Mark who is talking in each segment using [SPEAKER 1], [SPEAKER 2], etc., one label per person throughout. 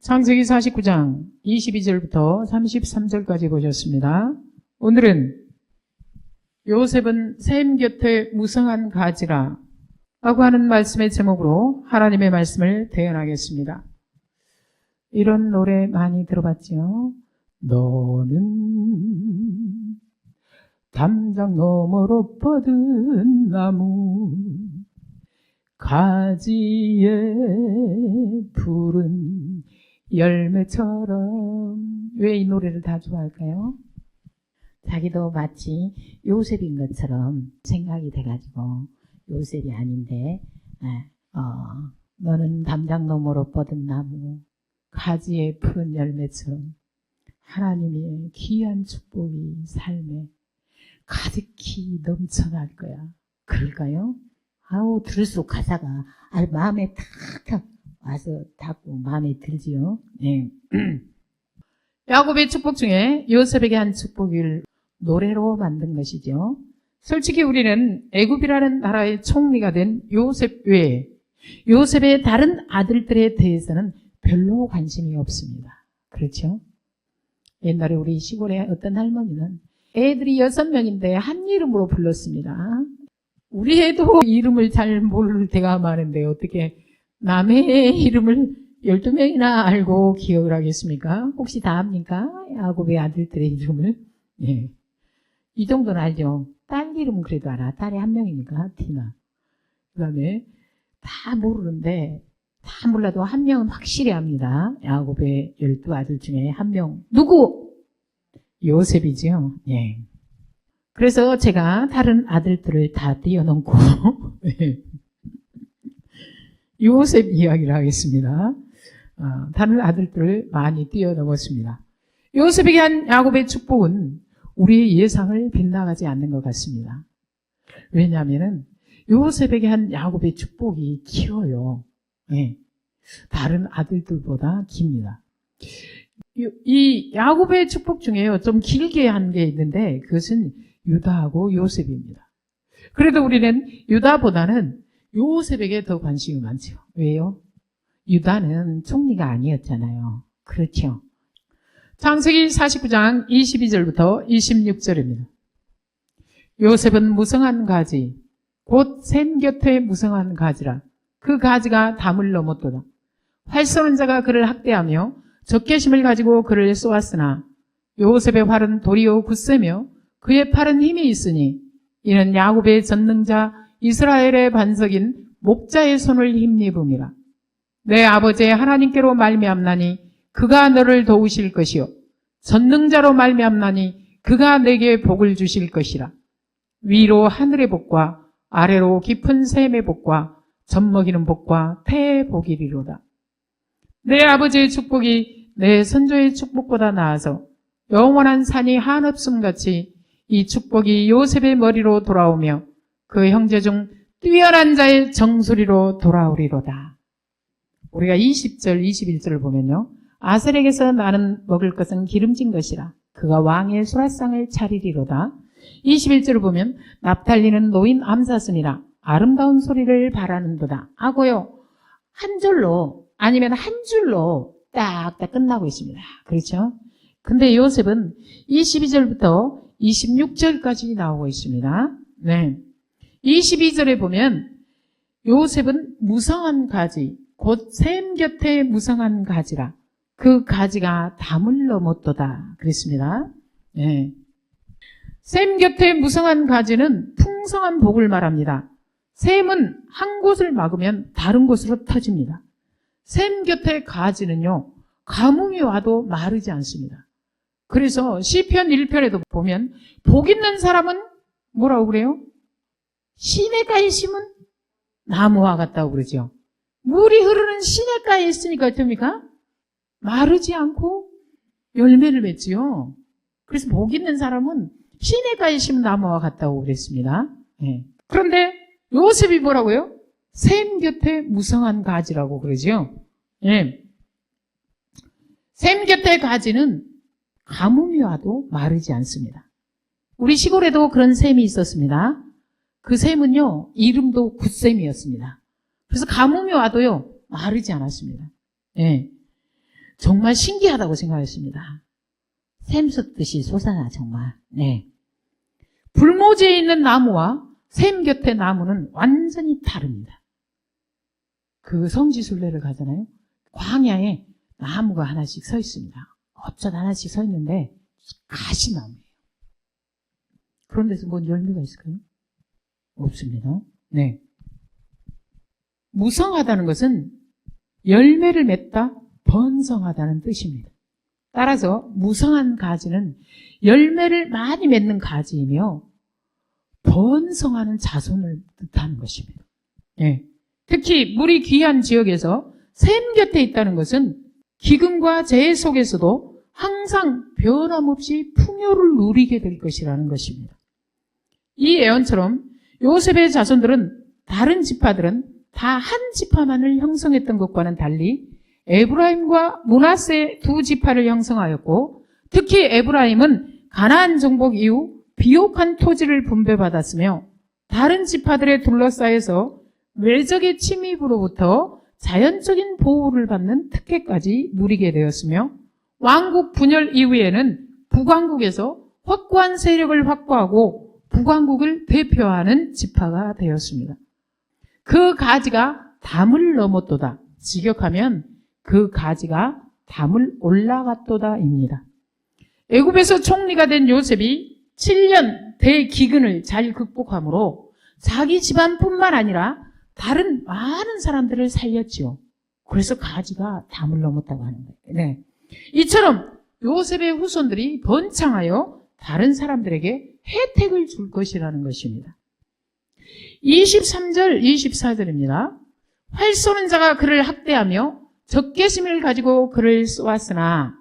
[SPEAKER 1] 창세기 49장 22절부터 33절까지 보셨습니다. 오늘은 요셉은 셈 곁에 무성한 가지라 라고 하는 말씀의 제목으로 하나님의 말씀을 대언하겠습니다. 이런 노래 많이 들어봤죠? 너는 담장 너머로 뻗은 나무 가지에 푸른 열매처럼. 왜 이 노래를 다 좋아할까요? 자기도 마치 요셉인 것처럼 생각이 돼가지고 요셉이 아닌데 너는 담장 너머로 뻗은 나무 가지에 푸른 열매처럼 하나님의 귀한 축복이 삶에 가득히 넘쳐날 거야. 그럴까요? 아우, 들을수록 가사가 마음에 탁탁 와서 닿고 마음에 들지요. 네. 야곱의 축복 중에 요셉에게 한 축복을 노래로 만든 것이죠. 솔직히 우리는 애굽이라는 나라의 총리가 된 요셉 외에 요셉의 다른 아들들에 대해서는 별로 관심이 없습니다. 그렇죠? 옛날에 우리 시골에 어떤 할머니는 애들이 6명인데 한 이름으로 불렀습니다. 우리 애도 이름을 잘 모를 때가 많은데 어떻게 남의 이름을 12명이나 알고 기억을 하겠습니까? 혹시 다 압니까? 야곱의 아들들의 이름을. 예. 이 정도는 알죠. 딸 이름은 그래도 알아. 딸이 한 명이니까, 티나. 그 다음에 다 모르는데, 다 몰라도 한 명은 확실히 압니다. 야곱의 12아들 중에 한 명. 누구? 요셉이죠. 예. 그래서 제가 다른 아들들을 다 뛰어넘고 요셉 이야기를 하겠습니다. 다른 아들들을 많이 뛰어넘었습니다. 요셉에게 한 야곱의 축복은 우리의 예상을 빗나가지 않는 것 같습니다. 왜냐하면 요셉에게 한 야곱의 축복이 길어요. 네. 다른 아들들보다 깁니다. 이 야곱의 축복 중에요, 좀 길게 한 게 있는데 그것은 유다하고 요셉입니다. 그래도 우리는 유다보다는 요셉에게 더 관심이 많죠. 왜요? 유다는 총리가 아니었잖아요. 그렇죠? 창세기 49장 22절부터 26절입니다. 요셉은 무성한 가지, 곧 셈 곁에 무성한 가지라. 그 가지가 담을 넘었도다. 활 쏘는 자가 그를 학대하며 적개심을 가지고 그를 쏘았으나 요셉의 활은 도리어 굳세며 그의 팔은 힘이 있으니 이는 야곱의 전능자 이스라엘의 반석인 목자의 손을 힘입음이라. 내 아버지의 하나님께로 말미암나니 그가 너를 도우실 것이요 전능자로 말미암나니 그가 내게 복을 주실 것이라. 위로 하늘의 복과 아래로 깊은 샘의 복과 젖먹이는 복과 태의 복이리로다. 내 아버지의 축복이 내 선조의 축복보다 나아서 영원한 산이 한없음같이 이 축복이 요셉의 머리로 돌아오며 그 형제 중 뛰어난 자의 정수리로 돌아오리로다. 우리가 20절, 21절을 보면요. 아셀에게서 나는 먹을 것은 기름진 것이라. 그가 왕의 수라상을 차리리로다. 21절을 보면 납달리는 노인 암사슴이라. 아름다운 소리를 바라는도다. 하고요. 한 절로 아니면 한 줄로 딱딱 끝나고 있습니다. 그렇죠? 근데 요셉은 22절부터 26절까지 나오고 있습니다. 네. 22절에 보면 요셉은 무성한 가지, 곧 셈 곁에 무성한 가지라. 그 가지가 담을 넘었도다. 그랬습니다. 네. 셈 곁에 무성한 가지는 풍성한 복을 말합니다. 셈은 한 곳을 막으면 다른 곳으로 터집니다. 셈 곁의 가지는요, 가뭄이 와도 마르지 않습니다. 그래서 시편 1편에도 보면 복 있는 사람은 뭐라고 그래요? 시냇가에 심은 나무와 같다고 그러죠. 물이 흐르는 시냇가에 있으니까 어떻습니까? 마르지 않고 열매를 맺지요. 그래서 복 있는 사람은 시냇가에 심은 나무와 같다고 그랬습니다. 네. 그런데 요셉이 뭐라고요? 셈 곁에 무성한 가지라고 그러죠. 네. 셈 곁의 가지는 가뭄이 와도 마르지 않습니다. 우리 시골에도 그런 셈이 있었습니다. 그 셈은요, 이름도 굿셈이었습니다. 그래서 가뭄이 와도요, 마르지 않았습니다. 예. 정말 신기하다고 생각했습니다.
[SPEAKER 2] 샘솟듯이 솟아나 정말. 네.
[SPEAKER 1] 불모지에 있는 나무와 샘 곁의 나무는 완전히 다릅니다. 그 성지순례를 가잖아요. 광야에 나무가 하나씩 서 있습니다. 어쩌다 하나씩 서 있는데 가시나무예요. 그런 데서 뭔 열매가 있을까요? 없습니다. 네. 무성하다는 것은 열매를 맺다, 번성하다는 뜻입니다. 따라서 무성한 가지는 열매를 많이 맺는 가지이며 번성하는 자손을 뜻하는 것입니다. 네. 특히 물이 귀한 지역에서 샘 곁에 있다는 것은 기근과 재해 속에서도 항상 변함없이 풍요를 누리게 될 것이라는 것입니다. 이 예언처럼 요셉의 자손들은 다른 지파들은 다 한 지파만을 형성했던 것과는 달리 에브라임과 므낫세 두 지파를 형성하였고 특히 에브라임은 가나안 정복 이후 비옥한 토지를 분배받았으며 다른 지파들에 둘러싸여서 외적의 침입으로부터 자연적인 보호를 받는 특혜까지 누리게 되었으며 왕국 분열 이후에는 북왕국에서 확고한 세력을 확보하고 북왕국을 대표하는 지파가 되었습니다. 그 가지가 담을 넘었도다. 직역하면 그 가지가 담을 올라갔도다입니다. 애굽에서 총리가 된 요셉이 7년 대기근을 잘 극복함으로 자기 집안뿐만 아니라 다른 많은 사람들을 살렸지요. 그래서 가지가 담을 넘었다고 하는 거예요. 네. 이처럼 요셉의 후손들이 번창하여 다른 사람들에게 혜택을 줄 것이라는 것입니다. 23절, 24절입니다. 활 쏘는 자가 그를 학대하며 적개심을 가지고 그를 쏘았으나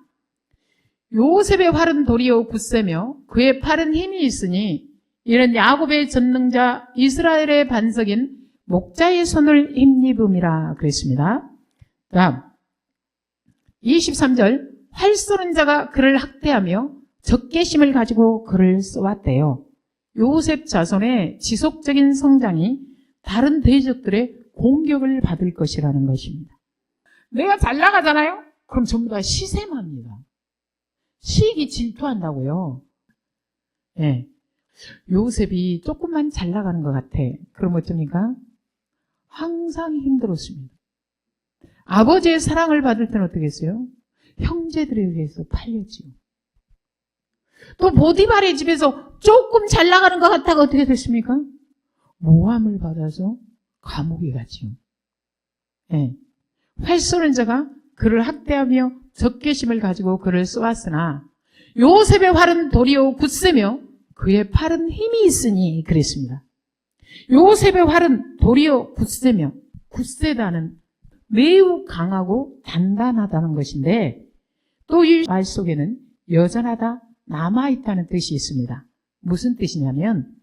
[SPEAKER 1] 요셉의 활은 도리어 굳세며 그의 팔은 힘이 있으니 이는 야곱의 전능자 이스라엘의 반석인 목자의 손을 힘입음이라 그랬습니다. 다음 23절 활 쏘는 자가 그를 학대하며 적개심을 가지고 그를 쏘았대요. 요셉 자손의 지속적인 성장이 다른 대적들의 공격을 받을 것이라는 것입니다. 내가 잘 나가잖아요? 그럼 전부 다 시샘합니다. 시기 질투한다고요. 예. 요셉이 조금만 잘 나가는 것 같아. 그럼 어쩝니까? 항상 힘들었습니다. 아버지의 사랑을 받을 때는 어떻게 했어요? 형제들에 의해서 팔렸지요. 또 보디발의 집에서 조금 잘 나가는 것 같다가 어떻게 됐습니까? 모함을 받아서 감옥에 갔지요. 예. 활 쏘는 자가 그를 학대하며 적개심을 가지고 그를 쏘았으나 요셉의 활은 도리어 굳세며 그의 팔은 힘이 있으니 그랬습니다. 요셉의 활은 도리어 굳세며 굳세다는 매우 강하고 단단하다는 것인데 또 이 말 속에는 여전하다, 남아있다는 뜻이 있습니다. 무슨 뜻이냐면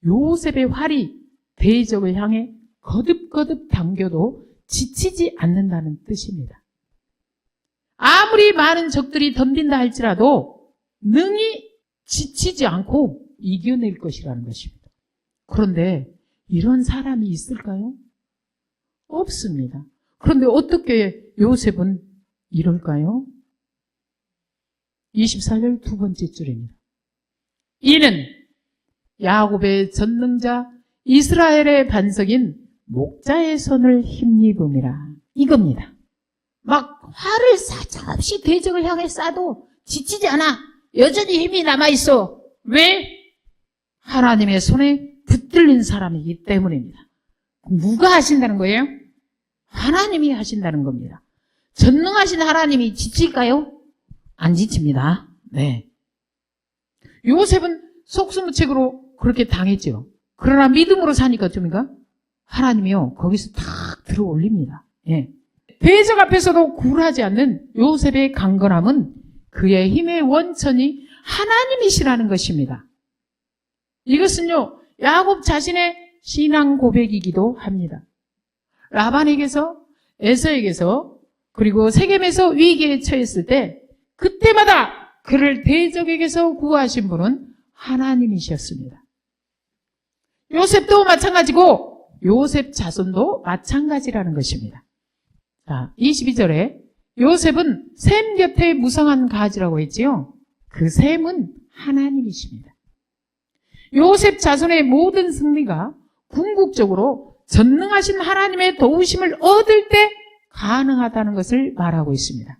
[SPEAKER 1] 요셉의 활이 대적을 향해 거듭거듭 당겨도 지치지 않는다는 뜻입니다. 아무리 많은 적들이 덤빈다 할지라도 능히 지치지 않고 이겨낼 것이라는 것입니다. 그런데 이런 사람이 있을까요? 없습니다. 그런데 어떻게 요셉은 이럴까요? 24절 두 번째 줄입니다. 이는 야곱의 전능자 이스라엘의 반석인 목자의 손을 힘입음이라 이겁니다. 막 활을 사정없이 대적을 향해 쏴도 지치지 않아. 여전히 힘이 남아있어. 왜? 하나님의 손에 붙들린 사람이기 때문입니다. 누가 하신다는 거예요? 하나님이 하신다는 겁니다. 전능하신 하나님이 지칠까요? 안 지칩니다. 네. 요셉은 속수무책으로 그렇게 당했죠. 그러나 믿음으로 사니까 어쩝니까? 하나님이요 거기서 탁 들어 올립니다. 예. 대적 앞에서도 굴하지 않는 요셉의 강건함은 그의 힘의 원천이 하나님이시라는 것입니다. 이것은요 야곱 자신의 신앙 고백이기도 합니다. 라반에게서, 에서에게서, 그리고 세겜에서 위기에 처했을 때 그때마다 그를 대적에게서 구하신 분은 하나님이셨습니다. 요셉도 마찬가지고 요셉 자손도 마찬가지라는 것입니다. 자, 22절에 요셉은 셈 곁에 무성한 가지라고 했지요. 그 셈은 하나님이십니다. 요셉 자손의 모든 승리가 궁극적으로 전능하신 하나님의 도우심을 얻을 때 가능하다는 것을 말하고 있습니다.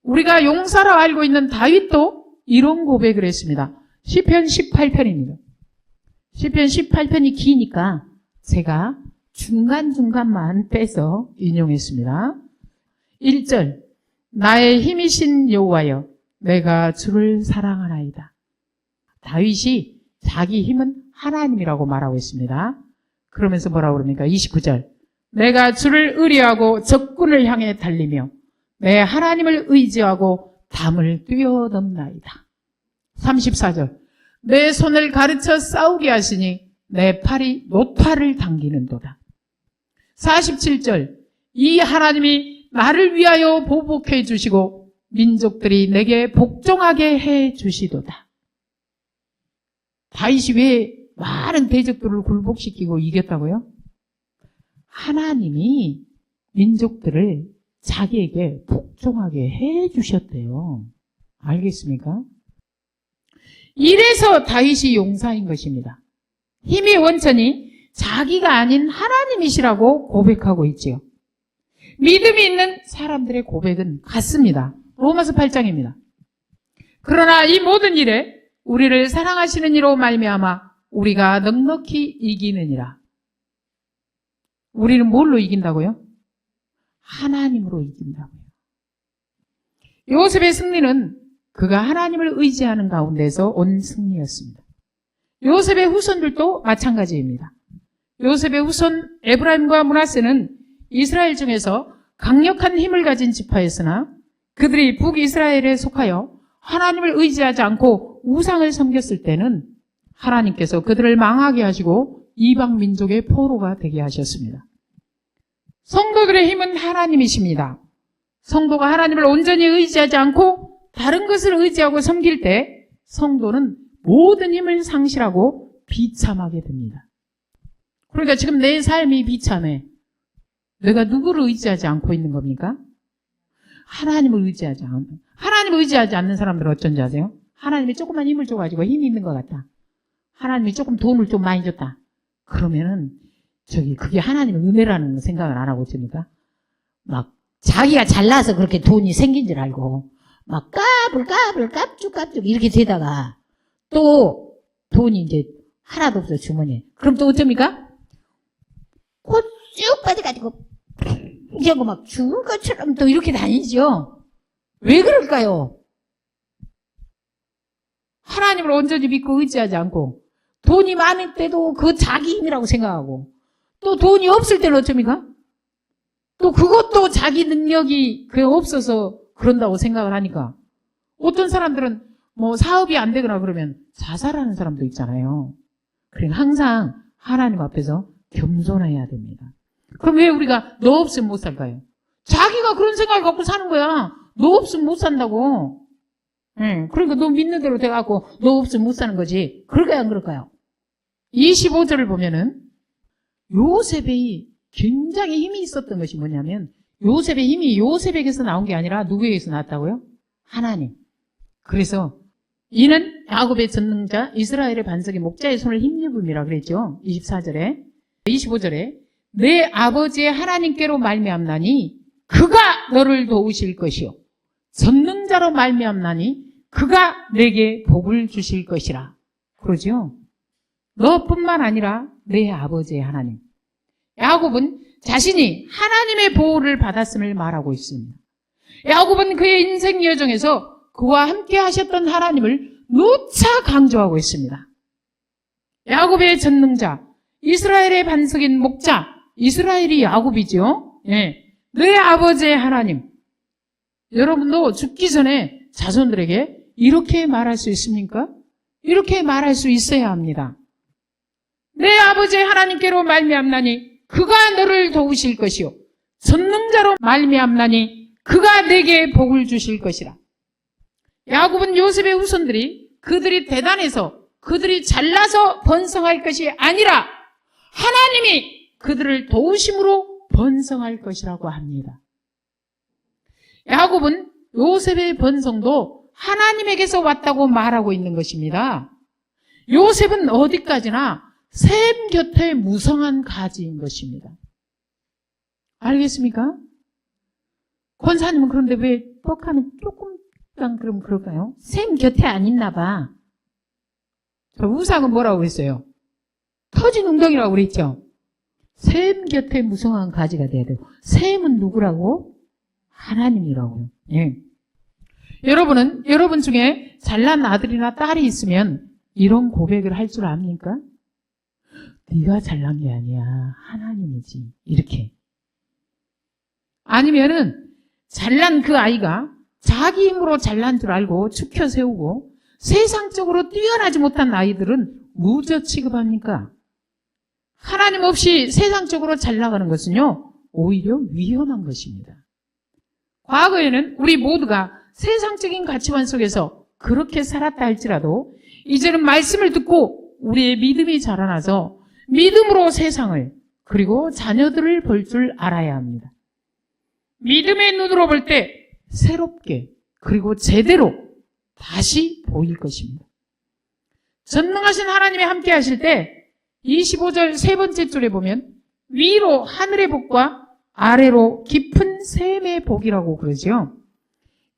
[SPEAKER 1] 우리가 용사로 알고 있는 다윗도 이런 고백을 했습니다. 시편 18편입니다. 시편 18편이 기니까 제가 중간중간만 빼서 인용했습니다. 1절, 나의 힘이신 여호와여, 내가 주를 사랑하나이다. 다윗이 자기 힘은 하나님이라고 말하고 있습니다. 그러면서 뭐라고 그럽니까? 29절, 내가 주를 의뢰하고 적군을 향해 달리며 내 하나님을 의지하고 담을 뛰어넘나이다. 34절, 내 손을 가르쳐 싸우게 하시니 내 팔이 노팔을 당기는도다. 47절, 이 하나님이 나를 위하여 보복해 주시고 민족들이 내게 복종하게 해 주시도다. 다윗이 왜 많은 대적들을 굴복시키고 이겼다고요? 하나님이 민족들을 자기에게 복종하게 해 주셨대요. 알겠습니까? 이래서 다윗이 용사인 것입니다. 힘의 원천이 자기가 아닌 하나님이시라고 고백하고 있지요. 믿음이 있는 사람들의 고백은 같습니다. 로마서 8장입니다. 그러나 이 모든 일에 우리를 사랑하시는 이로 말미암아 우리가 넉넉히 이기느니라. 우리는 뭘로 이긴다고요? 하나님으로 이긴다고요. 요셉의 승리는 그가 하나님을 의지하는 가운데서 온 승리였습니다. 요셉의 후손들도 마찬가지입니다. 요셉의 후손 에브라임과 므낫세는 이스라엘 중에서 강력한 힘을 가진 지파였으나 그들이 북이스라엘에 속하여 하나님을 의지하지 않고 우상을 섬겼을 때는 하나님께서 그들을 망하게 하시고 이방 민족의 포로가 되게 하셨습니다. 성도들의 힘은 하나님이십니다. 성도가 하나님을 온전히 의지하지 않고 다른 것을 의지하고 섬길 때 성도는 모든 힘을 상실하고 비참하게 됩니다. 그러니까 지금 내 삶이 비참해. 내가 누구를 의지하지 않고 있는 겁니까? 하나님을 의지하지 않는 사람들은 어쩐지 아세요? 하나님이 조금만 힘을 줘가지고 힘이 있는 것 같다. 하나님이 조금 도움을 좀 많이 줬다. 그러면은 그게 하나님의 은혜라는 생각을 안 하고 있습니까? 막 자기가 잘나서 그렇게 돈이 생긴 줄 알고 막 깝죽 이렇게 되다가 또 돈이 이제 하나도 없어 주머니에. 그럼 또 어쩝니까? 곧 쭉 빠져가지고 이제 막 죽은 것처럼 또 이렇게 다니죠. 왜 그럴까요? 하나님을 온전히 믿고 의지하지 않고 돈이 많을 때도 그 자기 힘이라고 생각하고 또 돈이 없을 때는 어쩝니까? 또 그것도 자기 능력이 없어서 그런다고 생각을 하니까 어떤 사람들은 뭐 사업이 안 되거나 그러면 자살하는 사람도 있잖아요. 그러니까 항상 하나님 앞에서 겸손해야 됩니다. 그럼 왜 우리가 너 없으면 못 살까요? 자기가 그런 생각을 갖고 사는 거야. 너 없으면 못 산다고. 그러니까 너 믿는 대로 돼갖고 너 없으면 못 사는 거지. 그럴까요, 안 그럴까요? 25절을 보면은 요셉이 굉장히 힘이 있었던 것이 뭐냐면 요셉의 힘이 요셉에게서 나온 게 아니라 누구에게서 나왔다고요? 하나님. 그래서 이는 야곱의 전능자 이스라엘의 반석의 목자의 손을 힘입음이라 그랬죠. 24절에 25절에 내 아버지의 하나님께로 말미암나니 그가 너를 도우실 것이요 전능자로 말미암나니 그가 내게 복을 주실 것이라. 그러죠. 너뿐만 아니라 내 아버지의 하나님. 야곱은 자신이 하나님의 보호를 받았음을 말하고 있습니다. 야곱은 그의 인생 여정에서 그와 함께 하셨던 하나님을 누차 강조하고 있습니다. 야곱의 전능자, 이스라엘의 반석인 목자, 이스라엘이 야곱이죠. 예. 내 아버지의 하나님. 여러분도 죽기 전에 자손들에게 이렇게 말할 수 있습니까? 이렇게 말할 수 있어야 합니다. 내 아버지의 하나님께로 말미암나니 그가 너를 도우실 것이요 전능자로 말미암나니 그가 내게 복을 주실 것이라. 야곱은 요셉의 후손들이 그들이 대단해서 그들이 잘나서 번성할 것이 아니라 하나님이 그들을 도우심으로 번성할 것이라고 합니다. 야곱은 요셉의 번성도 하나님에게서 왔다고 말하고 있는 것입니다. 요셉은 어디까지나 샘 곁에 무성한 가지인 것입니다. 알겠습니까? 권사님은 그런데 왜 떡하면 조금 그럼 그럴까요?
[SPEAKER 2] 샘 곁에 안 있나 봐.
[SPEAKER 1] 저 우상은 뭐라고 그랬어요? 터진 웅덩이라고 그랬죠? 샘 곁에 무성한 가지가 돼야 돼요. 샘은 누구라고? 하나님이라고요. 예. 여러분은 여러분 중에 잘난 아들이나 딸이 있으면 이런 고백을 할 줄 압니까? 네가 잘난 게 아니야. 하나님이지. 이렇게. 아니면은 잘난 그 아이가 자기 힘으로 잘난 줄 알고 축혀 세우고 세상적으로 뛰어나지 못한 아이들은 무저 취급합니까? 하나님 없이 세상적으로 잘 나가는 것은요, 오히려 위험한 것입니다. 과거에는 우리 모두가 세상적인 가치관 속에서 그렇게 살았다 할지라도 이제는 말씀을 듣고 우리의 믿음이 자라나서 믿음으로 세상을 그리고 자녀들을 볼 줄 알아야 합니다. 믿음의 눈으로 볼 때 새롭게 그리고 제대로 다시 보일 것입니다. 전능하신 하나님이 함께 하실 때 25절 세 번째 줄에 보면 위로 하늘의 복과 아래로 깊은 샘의 복이라고 그러죠.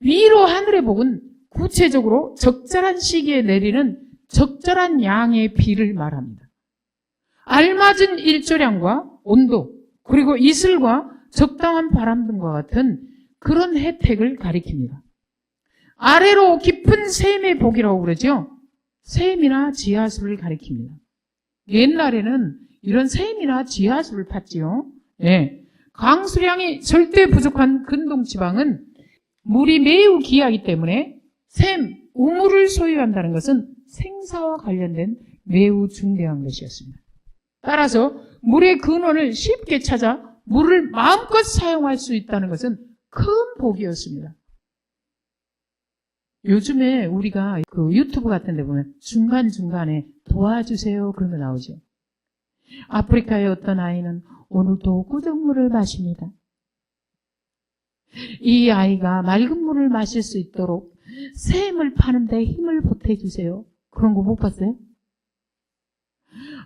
[SPEAKER 1] 위로 하늘의 복은 구체적으로 적절한 시기에 내리는 적절한 양의 비를 말합니다. 알맞은 일조량과 온도 그리고 이슬과 적당한 바람 등과 같은 그런 혜택을 가리킵니다. 아래로 깊은 샘의 복이라고 그러죠. 샘이나 지하수를 가리킵니다. 옛날에는 이런 샘이나 지하수를 팠지요. 예. 강수량이 절대 부족한 근동지방은 물이 매우 귀하기 때문에 샘, 우물을 소유한다는 것은 생사와 관련된 매우 중대한 것이었습니다. 따라서 물의 근원을 쉽게 찾아 물을 마음껏 사용할 수 있다는 것은 큰 복이었습니다. 요즘에 우리가 그 유튜브 같은 데 보면 중간중간에 도와주세요 그런 거 나오죠. 아프리카의 어떤 아이는 오늘도 꾸정물을 마십니다. 이 아이가 맑은 물을 마실 수 있도록 샘을 파는데 힘을 보태주세요. 그런 거 못 봤어요?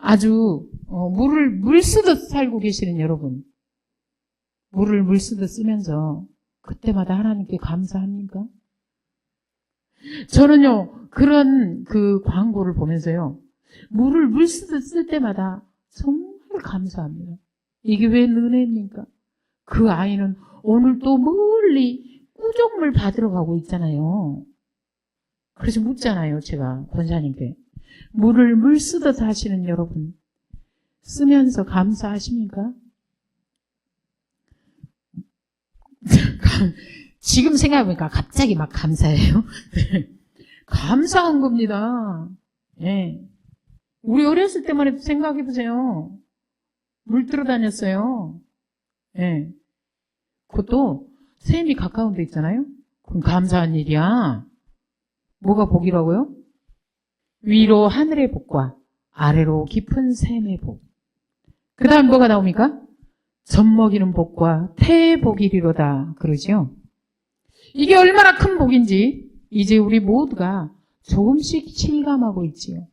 [SPEAKER 1] 아주 물을 물 쓰듯 살고 계시는 여러분, 물을 물 쓰듯 쓰면서 그때마다 하나님께 감사합니까? 저는요, 그런 그 광고를 보면서요, 물을 물 쓰듯 쓸 때마다 정말 감사합니다. 이게 왜 은혜입니까? 그 아이는 오늘 또 멀리 꾸정물 받으러 가고 있잖아요. 그래서 묻잖아요, 제가 권사님께. 물을 물 쓰듯 하시는 여러분, 쓰면서 감사하십니까? 지금 생각해보니까 갑자기 막 감사해요. 감사한 겁니다. 예. 우리 어렸을 때만 해도 생각해보세요. 물 들어 다녔어요. 예. 그것도 샘이 가까운 데 있잖아요. 그럼 감사한 일이야. 뭐가 복이라고요? 위로 하늘의 복과 아래로 깊은 샘의 복. 그 다음 뭐가 나옵니까? 젖먹이는 복과 태의 복이리로다 그러죠. 이게 얼마나 큰 복인지 이제 우리 모두가 조금씩 실감하고 있지요.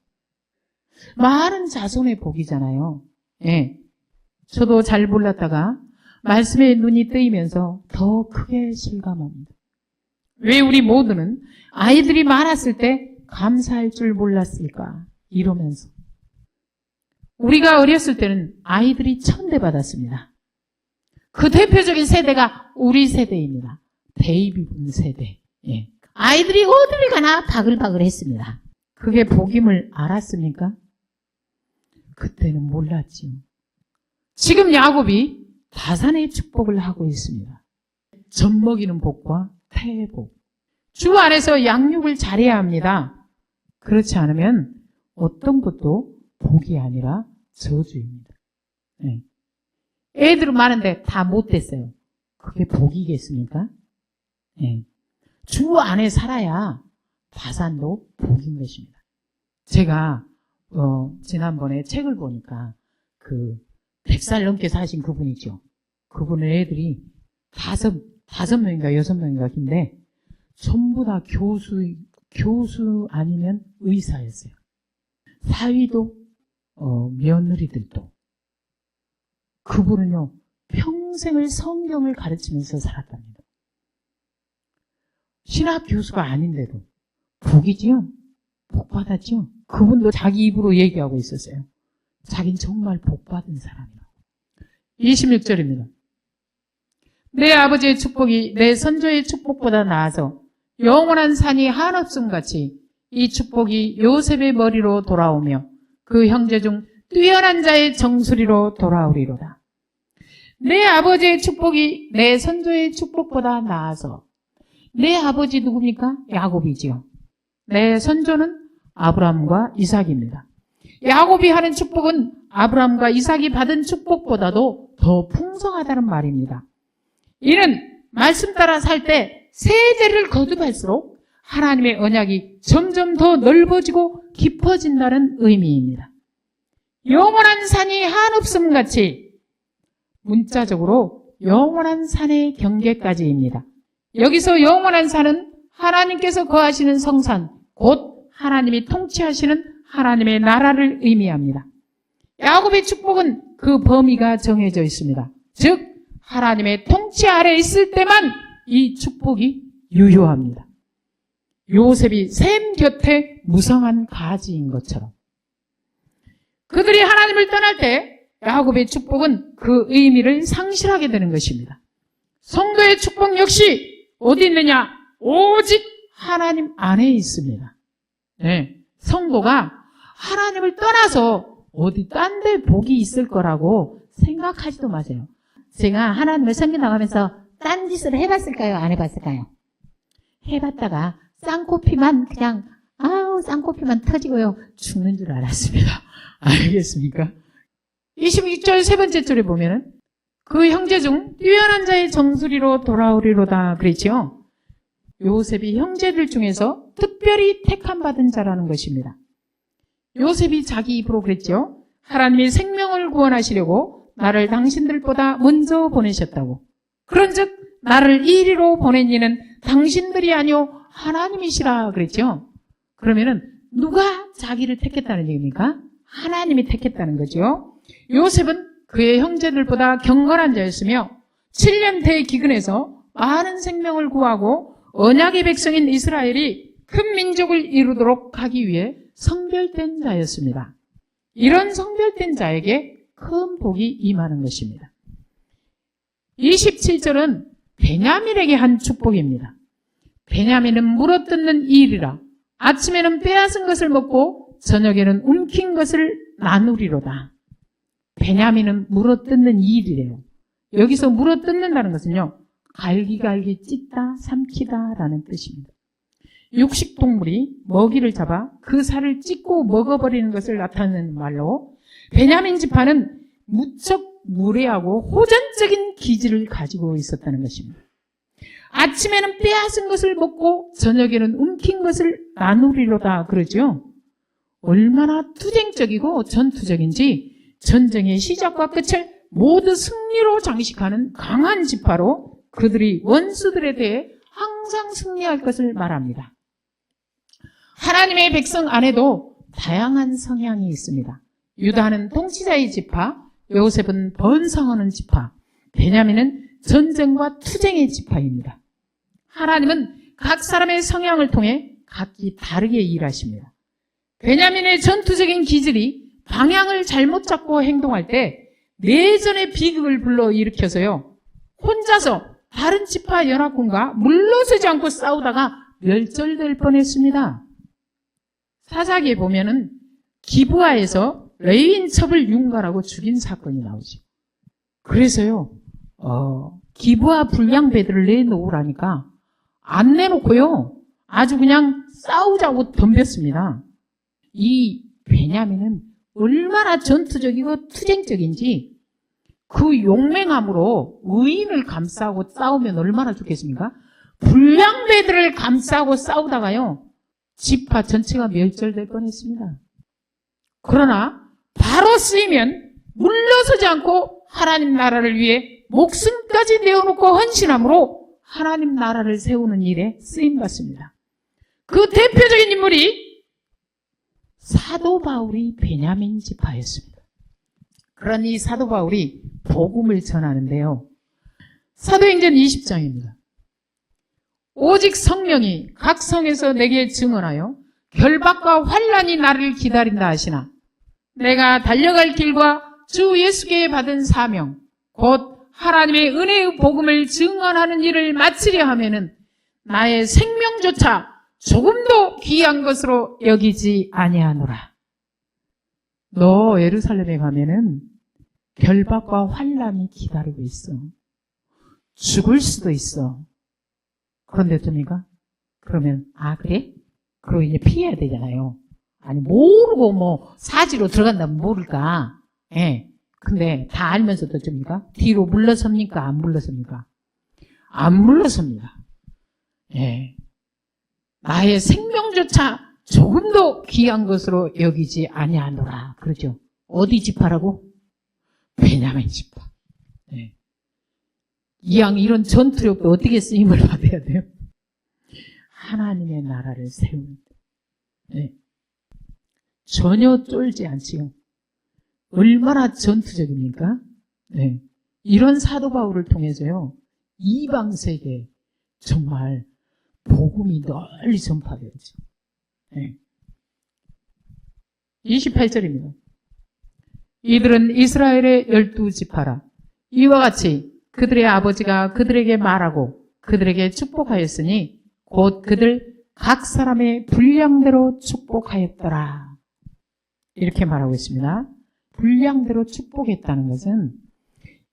[SPEAKER 1] 많은 자손의 복이잖아요. 예. 저도 잘 몰랐다가 말씀에 눈이 뜨이면서 더 크게 실감합니다. 왜 우리 모두는 아이들이 많았을 때 감사할 줄 몰랐을까 이러면서. 우리가 어렸을 때는 아이들이 천대받았습니다. 그 대표적인 세대가 우리 세대입니다. 베이비붐 세대. 예.
[SPEAKER 2] 아이들이 어딜 가나 바글바글 했습니다.
[SPEAKER 1] 그게 복임을 알았습니까? 그때는 몰랐지요. 지금 야곱이 다산의 축복을 하고 있습니다. 젖먹이는 복과 태의 복. 주 안에서 양육을 잘해야 합니다. 그렇지 않으면 어떤 것도 복이 아니라 저주입니다. 네. 애들은 많은데 다 못됐어요. 그게 복이겠습니까? 네. 주 안에 살아야 다산도 복인 것입니다. 제가 지난번에 책을 보니까 그 100살 넘게 사신 그분이죠. 그분의 애들이 다섯 명인가 6명인가 긴데 전부 다 교수 아니면 의사였어요. 사위도, 며느리들도. 그분은요, 평생을 성경을 가르치면서 살았답니다. 신학 교수가 아닌데도 복이지요? 복 받았죠? 그분도 자기 입으로 얘기하고 있었어요. 자긴 정말 복 받은 사람이라고. 26절입니다. 내 아버지의 축복이 내 선조의 축복보다 나아서 영원한 산이 한없음 같이 이 축복이 요셉의 머리로 돌아오며 그 형제 중 뛰어난 자의 정수리로 돌아오리로다. 내 아버지의 축복이 내 선조의 축복보다 나아서. 내 아버지 누굽니까? 야곱이지요. 내 선조는 아브라함과 이삭입니다. 야곱이 하는 축복은 아브라함과 이삭이 받은 축복보다도 더 풍성하다는 말입니다. 이는 말씀 따라 살 때 세대를 거듭할수록 하나님의 언약이 점점 더 넓어지고 깊어진다는 의미입니다. 영원한 산이 한없음 같이, 문자적으로 영원한 산의 경계까지입니다. 여기서 영원한 산은 하나님께서 거하시는 성산, 곧 하나님이 통치하시는 하나님의 나라를 의미합니다. 야곱의 축복은 그 범위가 정해져 있습니다. 즉 하나님의 통치 아래 있을 때만 이 축복이 유효합니다. 요셉이 샘 곁에 무성한 가지인 것처럼. 그들이 하나님을 떠날 때 야곱의 축복은 그 의미를 상실하게 되는 것입니다. 성도의 축복 역시 어디 있느냐? 오직 하나님 안에 있습니다. 네, 성도가 하나님을 떠나서 어디 딴 데 복이 있을 거라고 생각하지도 마세요.
[SPEAKER 2] 제가 하나님을 섬겨나가면서 딴 짓을 해봤을까요? 안 해봤을까요? 해봤다가 쌍코피만 그냥 쌍코피만 터지고요.
[SPEAKER 1] 죽는 줄 알았습니다. 알겠습니까? 26절 세 번째 줄에 보면은 그 형제 중 뛰어난 자의 정수리로 돌아오리로다 그랬지요. 요셉이 형제들 중에서 특별히 택함받은 자라는 것입니다. 요셉이 자기 입으로 그랬죠. 하나님이 생명을 구원하시려고 나를 당신들보다 먼저 보내셨다고. 그런즉 나를 이리로 보낸 이는 당신들이 아니오 하나님이시라 그랬죠. 그러면은 누가 자기를 택했다는 얘기입니까? 하나님이 택했다는 거죠. 요셉은 그의 형제들보다 경건한 자였으며 7년 대기근에서 많은 생명을 구하고 언약의 백성인 이스라엘이 큰 민족을 이루도록 하기 위해 성별된 자였습니다. 이런 성별된 자에게 큰 복이 임하는 것입니다. 27절은 베냐민에게 한 축복입니다. 베냐민은 물어뜯는 일이라 아침에는 빼앗은 것을 먹고 저녁에는 움킨 것을 나누리로다. 베냐민은 물어뜯는 일이래요. 여기서 물어뜯는다는 것은요, 갈기갈기 찢다, 삼키다 라는 뜻입니다. 육식동물이 먹이를 잡아 그 살을 찢고 먹어버리는 것을 나타내는 말로 베냐민 지파는 무척 무례하고 호전적인 기질을 가지고 있었다는 것입니다. 아침에는 빼앗은 것을 먹고 저녁에는 움킨 것을 나누리로다 그러죠. 얼마나 투쟁적이고 전투적인지 전쟁의 시작과 끝을 모두 승리로 장식하는 강한 지파로 그들이 원수들에 대해 항상 승리할 것을 말합니다. 하나님의 백성 안에도 다양한 성향이 있습니다. 유다는 통치자의 지파, 요셉은 번성하는 지파, 베냐민은 전쟁과 투쟁의 지파입니다. 하나님은 각 사람의 성향을 통해 각기 다르게 일하십니다. 베냐민의 전투적인 기질이 방향을 잘못 잡고 행동할 때 내전의 비극을 불러일으켜서요, 혼자서 다른 지파 연합군과 물러서지 않고 싸우다가 멸절될 뻔했습니다. 사사기에 보면은 기브아에서 레위인 첩을 융갈하고 죽인 사건이 나오죠. 그래서요, 기브아 불량배들을 내놓으라니까 안 내놓고요, 아주 그냥 싸우자고 덤볐습니다. 이 베냐민은 얼마나 전투적이고 투쟁적인지 그 용맹함으로 의인을 감싸고 싸우면 얼마나 좋겠습니까? 불량배들을 감싸고 싸우다가요, 지파 전체가 멸절될 뻔했습니다. 그러나 바로 쓰이면 물러서지 않고 하나님 나라를 위해 목숨까지 내어놓고 헌신함으로 하나님 나라를 세우는 일에 쓰임받습니다. 그 대표적인 인물이 사도 바울이 베냐민 지파였습니다. 그러니 사도 바울이 복음을 전하는데요. 사도행전 20장입니다. 오직 성령이 각 성에서 내게 증언하여 결박과 환난이 나를 기다린다 하시나 내가 달려갈 길과 주 예수께 받은 사명 곧 하나님의 은혜의 복음을 증언하는 일을 마치려 하면은 나의 생명조차 조금도 귀한 것으로 여기지 아니하노라. 너 예루살렘에 가면은 결박과 환난이 기다리고 있어. 죽을 수도 있어. 그런데 어쩝니까? 그러면 그래? 그러고 이제 피해야 되잖아요. 아니 모르고 사지로 들어간다면 모를까? 예. 근데 다 알면서도 어쩝니까? 뒤로 물러섭니까? 안 물러섭니까? 안 물러섭니다. 예. 나의 생명조차 조금도 귀한 것으로 여기지 아니하노라. 그러죠. 어디 지파라고? 베냐민 지파. 예. 이런 전투력도 어떻게 쓰임을 받아야 돼요? 하나님의 나라를 세우는 데. 예. 전혀 쫄지 않지요. 얼마나 전투적입니까? 네. 이런 사도 바울을 통해서요, 이방 세계에 정말 복음이 널리 전파되었죠. 네. 28절입니다. 이들은 이스라엘의 12지파라. 이와 같이 그들의 아버지가 그들에게 말하고 그들에게 축복하였으니 곧 그들 각 사람의 분량대로 축복하였더라. 이렇게 말하고 있습니다. 분량대로 축복했다는 것은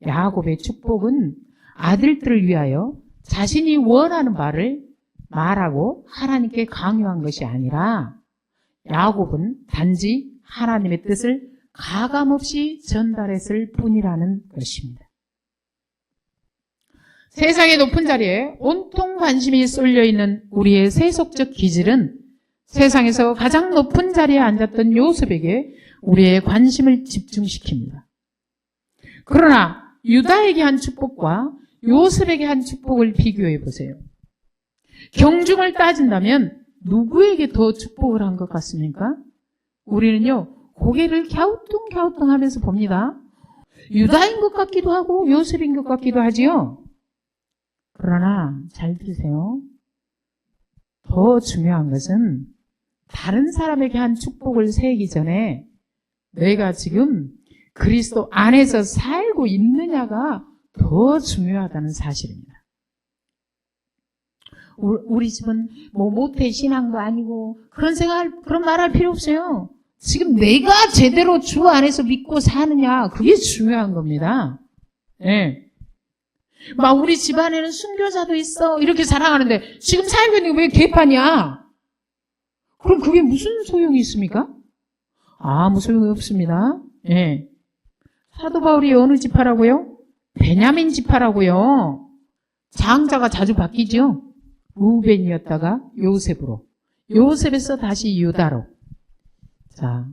[SPEAKER 1] 야곱의 축복은 아들들을 위하여 자신이 원하는 바를 말하고 하나님께 강요한 것이 아니라 야곱은 단지 하나님의 뜻을 가감없이 전달했을 뿐이라는 것입니다. 세상의 높은 자리에 온통 관심이 쏠려있는 우리의 세속적 기질은 세상에서 가장 높은 자리에 앉았던 요셉에게 우리의 관심을 집중시킵니다. 그러나 유다에게 한 축복과 요셉에게 한 축복을 비교해 보세요. 경중을 따진다면 누구에게 더 축복을 한 것 같습니까? 우리는요, 고개를 갸우뚱갸우뚱 하면서 봅니다. 유다인 것 같기도 하고 요셉인 것 같기도 하지요. 그러나 잘 들으세요. 더 중요한 것은 다른 사람에게 한 축복을 세기 전에 내가 지금 그리스도 안에서 살고 있느냐가 더 중요하다는 사실입니다. 우리 집은 모태 신앙도 아니고 그런 말할 필요 없어요. 지금 내가 제대로 주 안에서 믿고 사느냐, 그게 중요한 겁니다. 예. 막 우리 집안에는 순교자도 있어 이렇게 자랑하는데 지금 살고 있는 게 왜 개판이야? 그럼 그게 무슨 소용이 있습니까? 아무 소용이 없습니다. 예. 사도 바울이 어느 지파라고요? 베냐민 지파라고요. 장자가 자주 바뀌죠. 루벤이었다가 요셉으로, 요셉에서 다시 유다로. 자,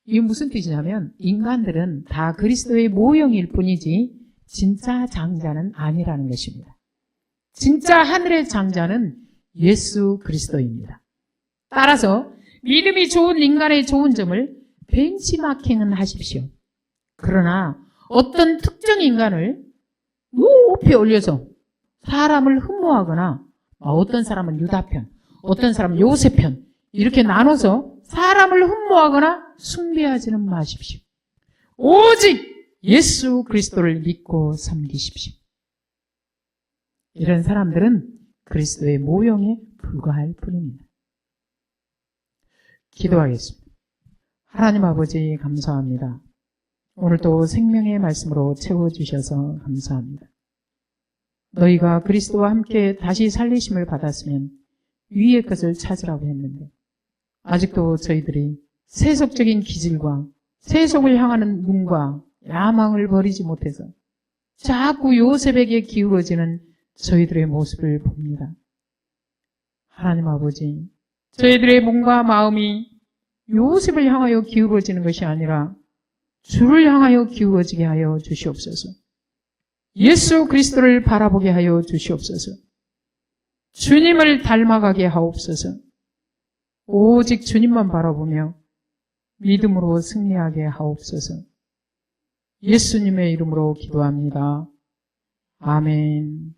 [SPEAKER 1] 이게 무슨 뜻이냐면 인간들은 다 그리스도의 모형일 뿐이지 진짜 장자는 아니라는 것입니다. 진짜 하늘의 장자는 예수 그리스도입니다. 따라서 믿음이 좋은 인간의 좋은 점을 벤치마킹은 하십시오. 그러나 어떤 특정 인간을 높이 올려서 사람을 흠모하거나 어떤 사람은 유다 편, 어떤 사람은 요셉 편 이렇게 나눠서 사람을 흠모하거나 숭배하지는 마십시오. 오직 예수 그리스도를 믿고 섬기십시오. 이런 사람들은 그리스도의 모형에 불과할 뿐입니다. 기도하겠습니다. 하나님 아버지 감사합니다. 오늘도 생명의 말씀으로 채워주셔서 감사합니다. 너희가 그리스도와 함께 다시 살리심을 받았으면 위의 것을 찾으라고 했는데 아직도 저희들이 세속적인 기질과 세속을 향하는 눈과 야망을 버리지 못해서 자꾸 요셉에게 기울어지는 저희들의 모습을 봅니다. 하나님 아버지, 저희들의 몸과 마음이 요셉을 향하여 기울어지는 것이 아니라 주를 향하여 기울어지게 하여 주시옵소서. 예수 그리스도를 바라보게 하여 주시옵소서. 주님을 닮아가게 하옵소서. 오직 주님만 바라보며 믿음으로 승리하게 하옵소서. 예수님의 이름으로 기도합니다. 아멘.